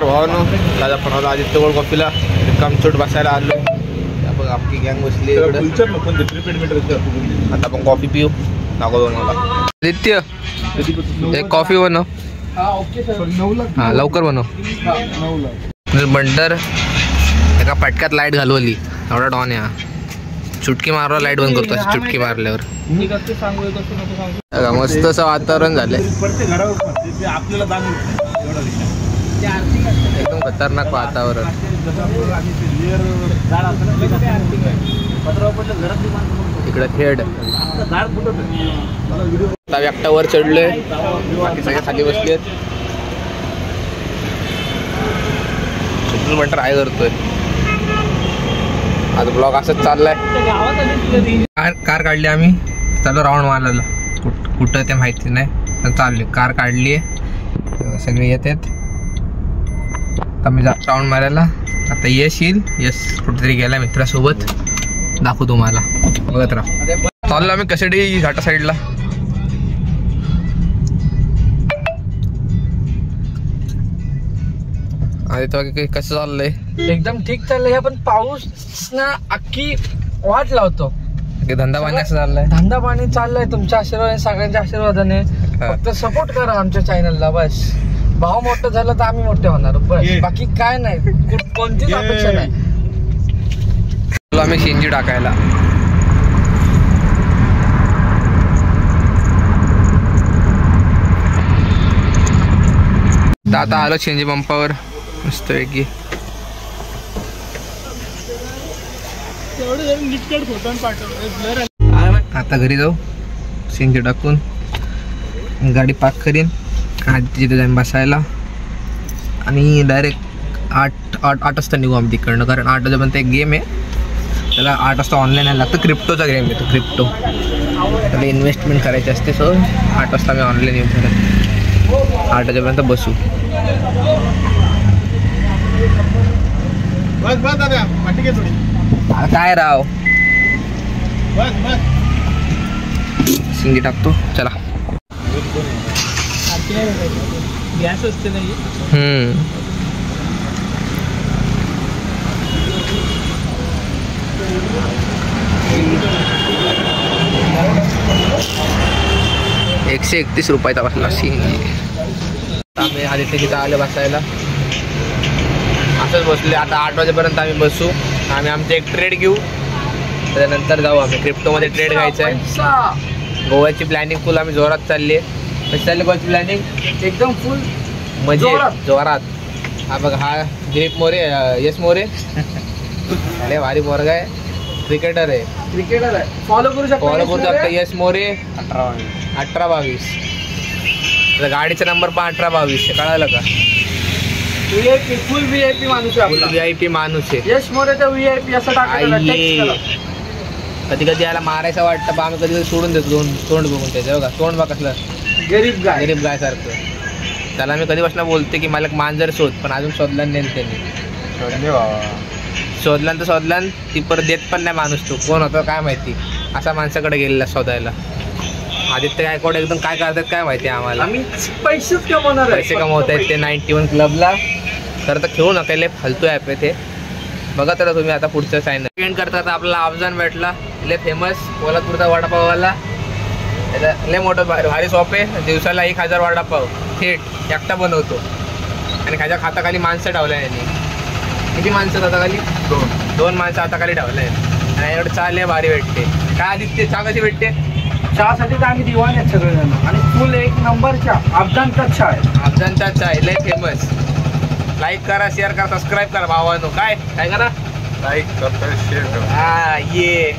भावानो दादा पण आलो आदित्य गोल्ड कॉफीला कामचोट बसायला आलो. बघ आपली गँग बसली आता आपण कॉफी पिऊ दाखवतो मला. आदित्य एक कॉफी बनव. हा लवकर बनव. बंटर एका पटक्यात लाईट घालवली एवढा डॉन या चुटकी मारवा लाईट बंद करतो. चुटकी मारल्यावर मस्त असं वातावरण झालंय. एकदम खतरनाक वातावरण. इकडे थेड एकटा वर चढलोय बाकी सगळे खाली बसलेत. म्हणतात काय करतोय आज ब्लॉग असंच चाललाय. कार काढली आम्ही चालू राऊंड मारायला. कुठं ते माहिती नाही पण चालले. कार काढली आहे सगळे येत आहेत. आता मी राऊंड मारायला. आता यश येईल. यश कुठेतरी गेला मित्रासोबत दाखवू तुम्हाला. बघत राहा. चाललो आम्ही कसेडी घाटा साईडला. अरे कसं चाललंय. एकदम ठीक चाललंय पण पाऊस ना अख्खी वाट लावतो. धंदा पाणी असं चाललाय. धंदा पाणी चाललंय तुमच्या आशीर्वादाने सगळ्यांच्या आशीर्वादाने. फक्त सपोर्ट करा आमच्या चॅनलला बस. भाव मोठं झालं तर आम्ही मोठे होणार बस. बाकी काय नाही कोणतीच अपेक्षा नाही. आम्ही सीएनजी टाकायला. आता आलो सीएनजी पंपावर मस्त पैकी. आता घरी जाऊ सीएनजी टाकून गाडी पार्क करीन जिथे जाईन बसायला आणि डायरेक्ट 8 वाजता निघू आम्ही तिकडनं. कारण 8 वाजेपर्यंत एक गेम आहे त्याला 8 वाजता ऑनलाईन यायला लागतं. क्रिप्टोचा गेम आहे तो. क्रिप्टो त्याला इन्व्हेस्टमेंट करायची असते. सो 8 वाजता आम्ही ऑनलाईन येऊ. 8 वाजेपर्यंत बसू. काय राव सिंगी टाकतो चला. गॅस असते नाही. ₹131 बसला सीएनजी. आम्ही आदित्य तिथं आले बसायला. असंच बसले. आता 8 वाजेपर्यंत आम्ही बसू. आम्ही आमचे एक ट्रेड घेऊ त्यानंतर जाऊ. आम्ही क्रिप्टोमध्ये ट्रेड घ्यायचं आहे. गोव्याची प्लॅनिंग फुल आम्ही जोरात चालली आहे. कशी चालली गोव्याची प्लॅनिंग. एकदम फुल मजे जोरात. हा बघ हा दिलीप मोरे यश मोरे अरे भारी मोरगा आहे. क्रिकेटर आहे. फॉलो करू शकता यश मोरे 1822. गाडीचा नंबर पण 1822 कळालं का. फुल VIP माणूस आहे. VIP माणूस आहे यश मोरेचा VIP असं टाकायचं. कधी कधी याला मारायचं वाटतं पण आम्ही कधी सोडून देतो. तोंड बघून त्याचं बघा. तोंड बघ कसलं गरीब गाय सारखं. त्याला मी कधीपासून बोलते की मला एक मांजर शोध पण अजून शोधला नाही त्यांनी. शोधला ती परत देत पण नाही माणूस. तो कोण होता काय माहिती. असा माणसाकडे गेलेला शोधायला. आदित्य गायकवाड एकदम काय करतात काय माहिती आम्हाला. आम्ही पैसे कमवत आहेत ते 91 क्लबला. तर खेळू नका लय फालतू ॲप आहे ते. बघा तर तुम्ही आता पुढचं साईन पेंट करतात. आपला अफजान भेटला लय फेमस कोल्हापूरचा वडापाववाला. लय मोठं भारी शॉप आहे. दिवसाला 1000 वडापाव थेट एकटा बनवतो. आणि ह्याच्या हाताखाली माणसं ठेवल्या यांनी. किती माणसं हाताखाली 2 माणसं हाताखाली ठेवल्या आहेत. आणि एवढं चहा लय भारी भेटते. काय आदित्य चहा कशी भेटते. चहासाठी तर आम्ही दिवाण आहेत सगळेजण. आणि फुल 1 नंबरच्या अफजानचा चहा आहे. अफजानचा चहा आहे लय फेमस. लाईक करा शेअर करा सबस्क्राईब करा भावानो. काय करा लाईक करा शेअर करा. हा ये